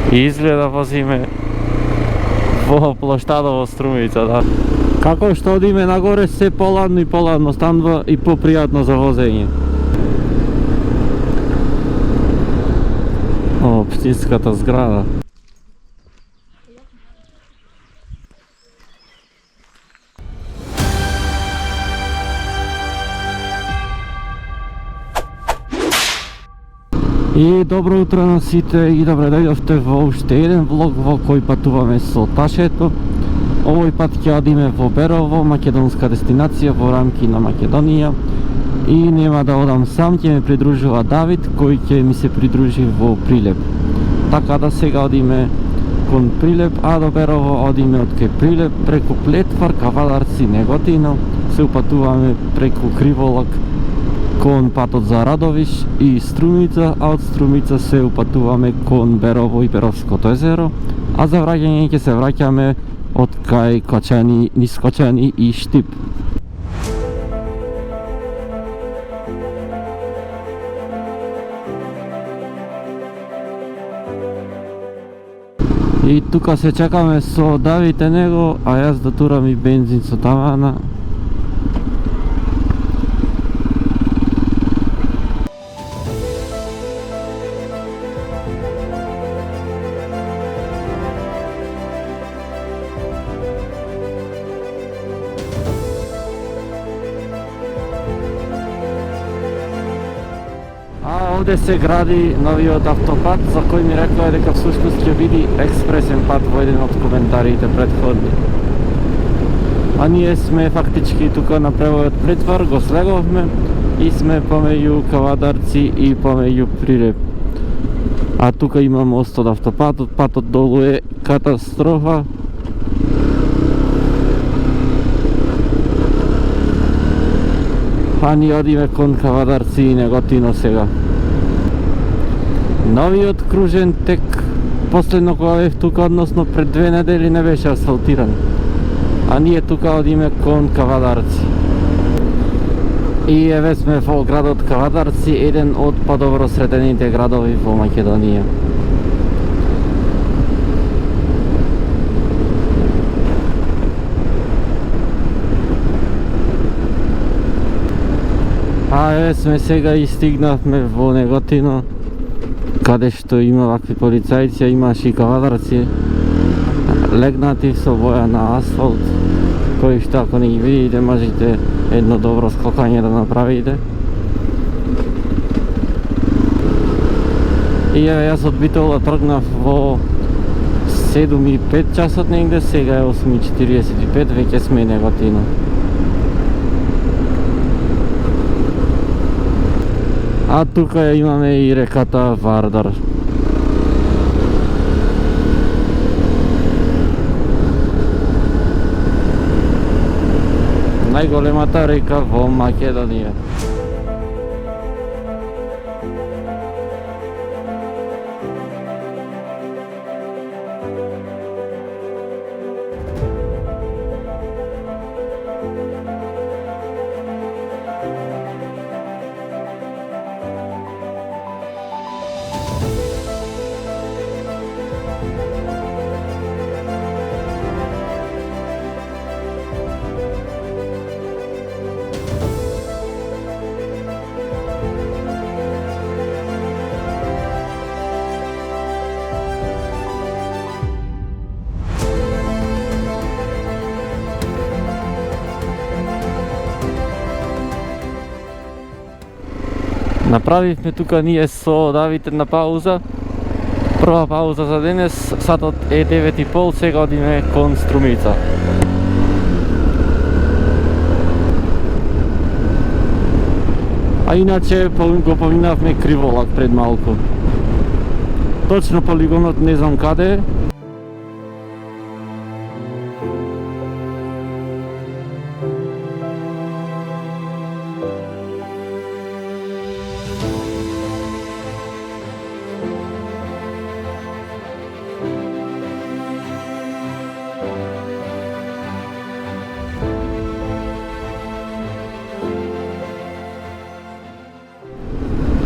И изгледа возиме во площадово Струмица, да. Како што одиме нагоре се поладно и поладно станува и попријатно за возење. Општинската зграда. И добро утро на сите и добре дојдовте во уште еден влог во кој патуваме со Ташето. Овој пат ќе одиме во Берово, македонска дестинација во рамки на Македонија. И нема да одам сам, ќе ме придружува Давид, кој ќе ми се придружи во Прилеп. Така да сега одиме кон Прилеп, а до Берово одиме од кај Прилеп преку Плетвар, Кавадарци, Неготино. Се упатуваме преку Криволак кон патот за Радовиш и Струмица, а од Струмица се упатуваме кон Берово и Беровското езеро, а за враќање ќе се враќаме од кај Кочани, низ Кочани и Штип. И тука се чекаме со Давид и него, а јас да турам и бензин со тавана. Овде се гради новиот автопат, за кој ми рекоа дека всушност ќе биде експресен пат во еден од коментарите предходни. А ние сме фактички тука на превојот Плетвар, го слеговме и сме помеѓу Кавадарци и помеѓу Прилеп. А тука има мост од автопатот, патот долу е катастрофа. А ние одиме кон Кавадарци и Неготино сега. Новиот кружен тек, последно кога бев тука, односно пред 2 недели не беше асфалтиран. А ние тука одиме кон Кавадарци. И еве сме во градот Кавадарци, еден од подобро средените градови во Македонија. А еве сме сега и стигнавме во Неготино, каде што има вакви полицајци, имаш и Кавадарци легнати со боја на асфалт, кои што ако не ги видите можете едно добро скокање да направите. И јас од Битола тргнав во 7:05 часот негде, сега е 8:45, веќе сме Неготино. А тука имаме и реката Вардар. Најголемата река во Македонија. Направивме тука ние со Давид една пауза. Прва пауза за денес, сатот е 9:30, сега одиме кон Струмица. А иначе го поминавме Криволак пред малку. Точно полигонот не знам каде е.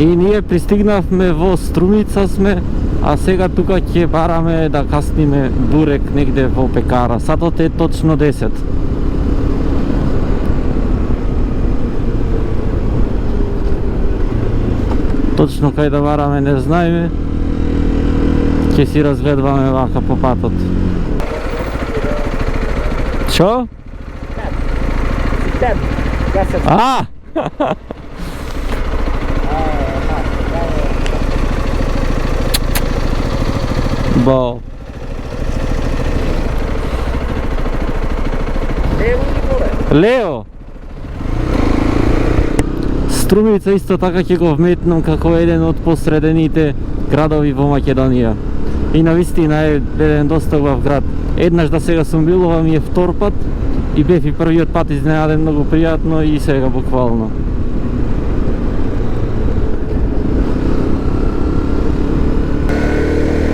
И ние пристигнавме во Струмица сме, а сега тука ќе бараме да касниме бурек негде во пекара. Сатот е точно 10. Точно кај да бараме не знаеме. Ќе си разгледваме вака по патот. Шо? А! Бо. Лево. Струмица исто така ќе го вметнам како еден од посредените градови во Македонија. И навистина е еден доста убав град. Еднаш да сега сум бил, ова ми е втор пат и бев и првиот пат изненаден многу пријатно и сега буквално.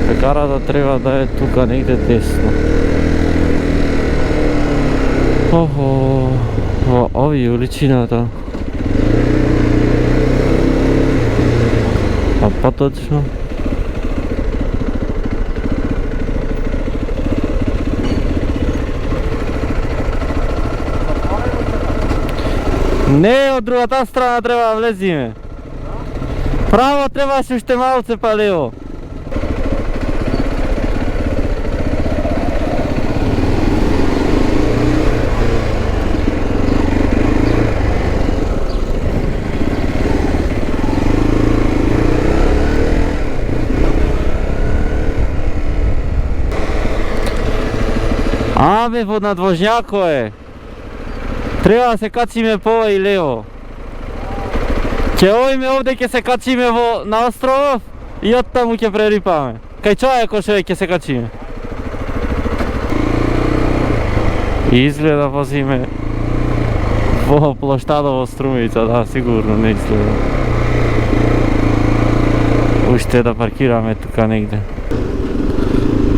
Пекарата треба да е тука негде десно. Охо, во ови уличината. А поточно. Не, од другата страна треба да влезиме. Право требаше уште малце па лево. Абе, во надвожњако е. Треба да се качиме по и лево. Ќе оиме овде, ќе се качиме на островов и оттаму ќе прерипаме. Кај Чајакошеве ќе се качиме. И изгледа возиме во плоштадово Струмица, да, сигурно не изгледа. Уште да паркираме тука негде.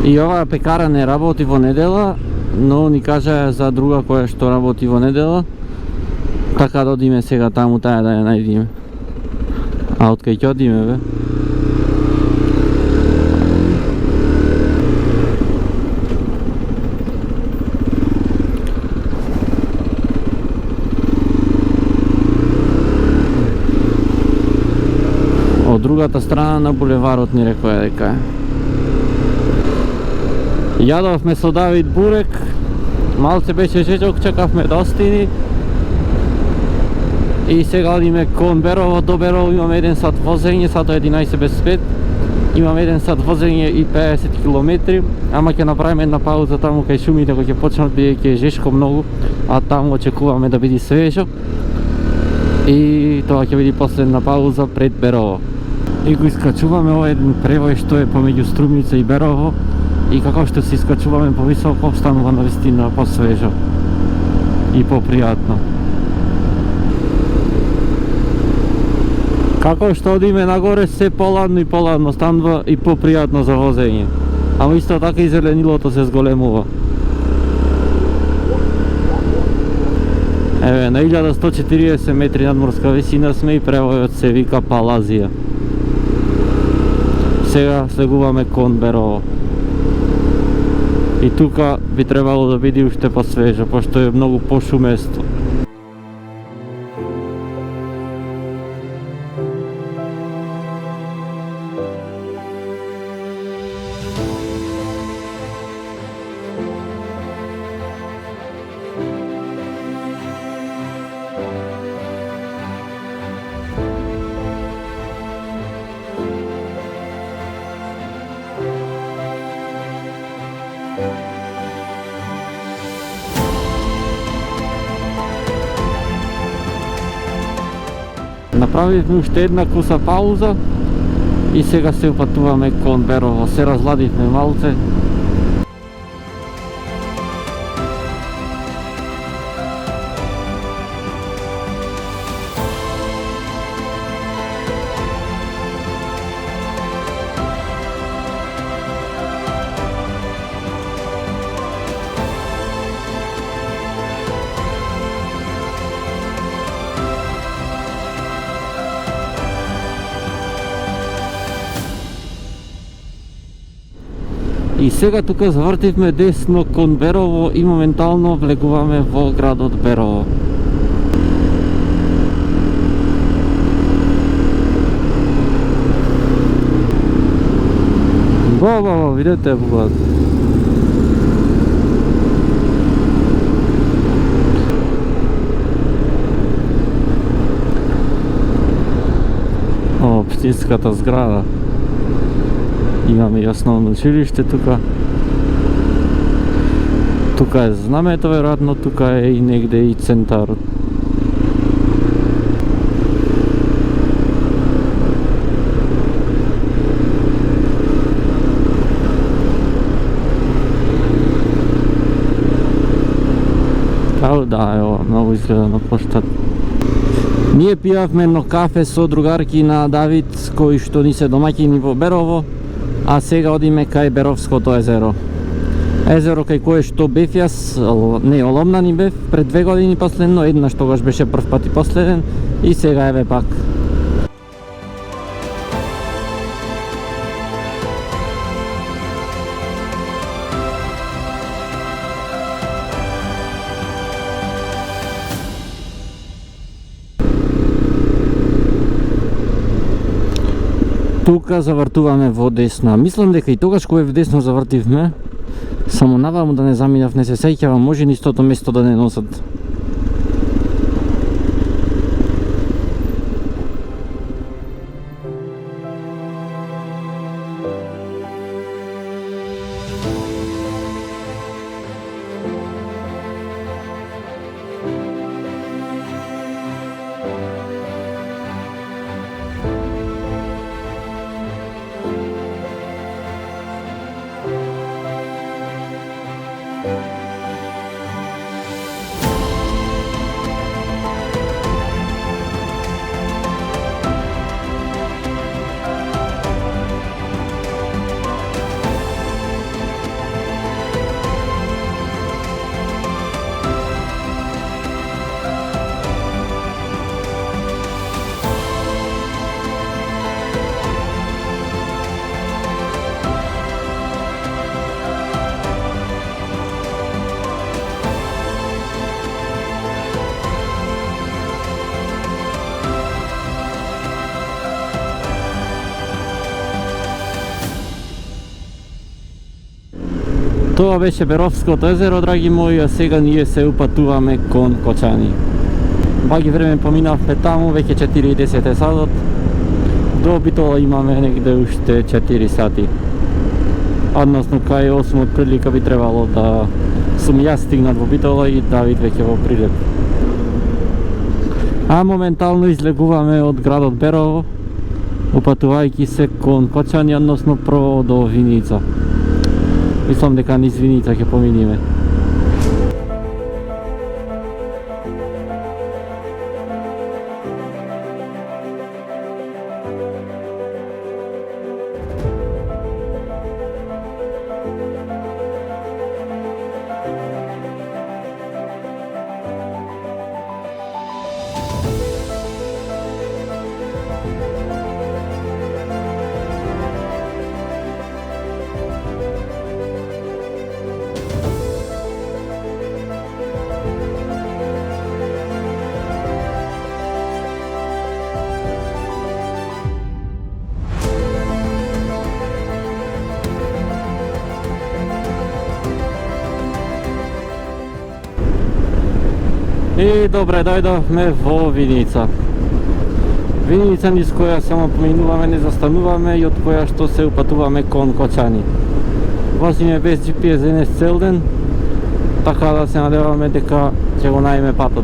И оваа пекара не работи во недела, но ни кажа за друга која што работи во недела. Така да одиме сега таму таа да ја најдиме. А од кај ќе одиме, бе? Од другата страна на булеварот ни рекоја дека е. Јадовме со Давид бурек, малце беше жечок, чекавме да остини. И сега одиме кон Берово, до Берово имаме 1 сат возење, сато 11 без 5. Имаме 1 сат возење и 50 км, ама ќе направиме една пауза таму кај шумите кои ќе почнат, бидејќи е жешко многу, а таму очекуваме да биде свежо. И тоа ќе биде последна пауза пред Берово. И го искачуваме овој еден превој што е помеѓу Струмица и Берово. И како што се искачуваме повисоко, станува навистина посвежо и попријатно. Како што одиме нагоре, се поладно и поладно станува и попријатно за возење. Ама исто така и зеленилото се зголемува. Еве, на 1140 метри надморска висина сме и превојот се вика Палазија. Сега слегуваме кон Берово. И тука би требало да биде уште посвежо, пошто е многу пошуместо. Направивме уште една куса пауза и сега се упатуваме кон Берово. Се разладивме малце. И сега тука завртивме десно кон Берово и моментално влегуваме во градот Берово. Во, видете бугат. Општинската зграда. Имаме и основно училиште тука. Тука е знамето, веројатно тука е и негде и центарот. Ау да, ево, многу изгледа на площад. Ние пијавме едно кафе со другарки на Давид, кои што ни се домаќини во Берово, а сега одиме кај Беровското езеро. Езеро кај кое што бев јас, не, оломна ни бев пред 2 години последно, еднаш тогаш беше прв пат и последен и сега еве пак. Тука завртуваме во десна. Мислам дека и тогаш кога в десно завртивме, само наваму да не заминав, не се сеќавам, може ни истото место да не носат. Тоа беше Беровското езеро, драги мои, а сега ние се упатуваме кон Кочани. Баги време поминавме таму, веќе 4:10 е садот. До Битола имаме негде уште 4 сати. Односно кај 8 од прилика би требало да сум јас стигнат во Битола и Давид веќе во Прилеп. А моментално излегуваме од градот Берово, упатувајќи се кон Кочани, односно прво до Виница. Мислам дека низ Виница ќе поминиме. И добре, дојдовме во Виница. Виница низ која само поминуваме, не застануваме и од која што се упатуваме кон Кочани. Возиме без GPS денес цел ден, така да се надеваме дека ќе го најме патот.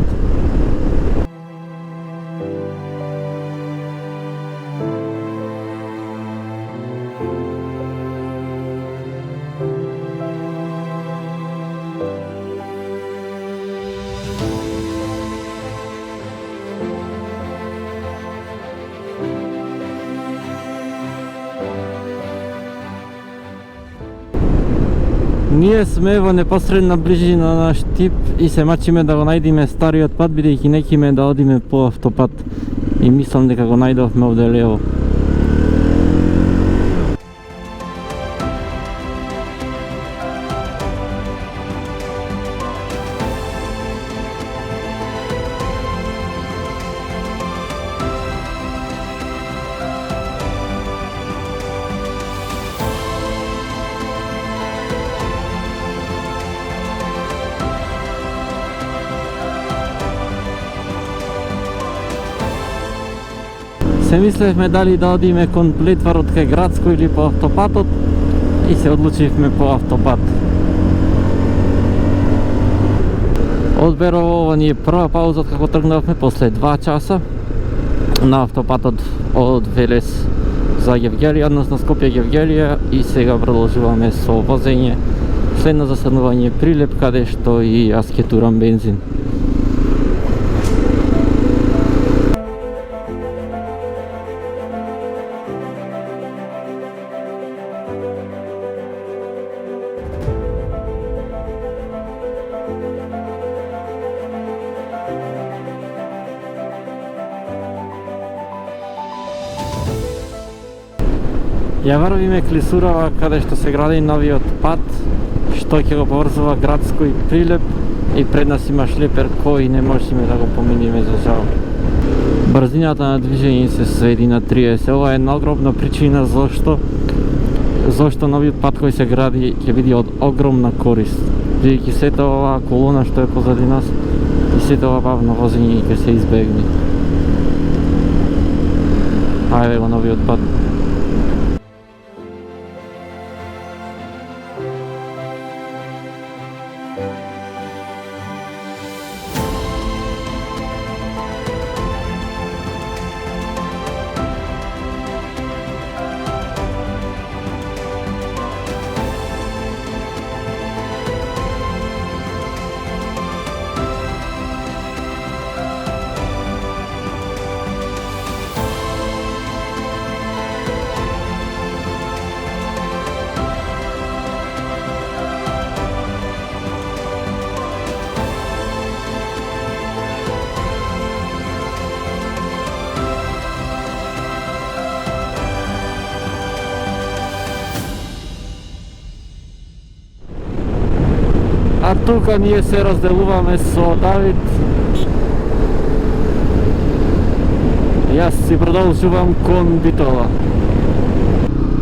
Ние сме во непосредна ближина на Штип и се мачиме да го најдиме стариот пат, бидејќи некиме да одиме по автопат. И мислам дека го најдовме овде лево. се мислевме дали да одиме кон Плитварот кај Градско или по автопатот и се одлучивме по автопат. Од Берово ова ни е прва пауза како тргнавме после 2 часа на автопатот од Велес за Гевгелија, односно Скопје Гевгелија, и сега продолжуваме со возење. Следно застанување Прилеп, каде што и јас ќе турам бензин. Ја врвиме Клисурава, каде што се гради новиот пат, што ќе го поврзува Градско и Прилеп, и пред нас има шлепер кој не можеме да го поминиме за жал. Брзината на движење се сведи на 30. Ова е една огромна причина зашто новиот пат кој се гради ќе биде од огромна корист. Бидејќи сета оваа колона што е позади нас и сета ова бавно возење ќе се избегне. А еве го новиот пат. А тука ние се разделуваме со Давид. Јас си продолжувам кон Битола.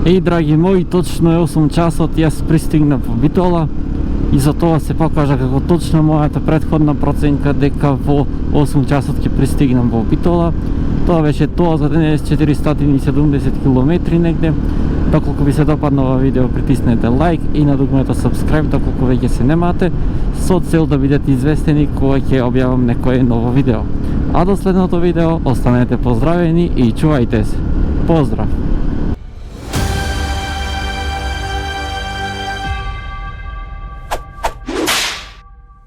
И драги мои, точно е 8 часот, јас пристигнав во Битола и за тоа се покажа како точно мојата претходна проценка дека во 8 часот ќе пристигнам во Битола. Тоа беше тоа за денес, 470 км негде. Доколку ви се допадна ова видео, притиснете лайк и на дугмето subscribe доколку веќе се немате, со цел да бидете известени кога ќе објавам некое ново видео. А до следното видео, останете поздравени и чувајте се. Поздрав!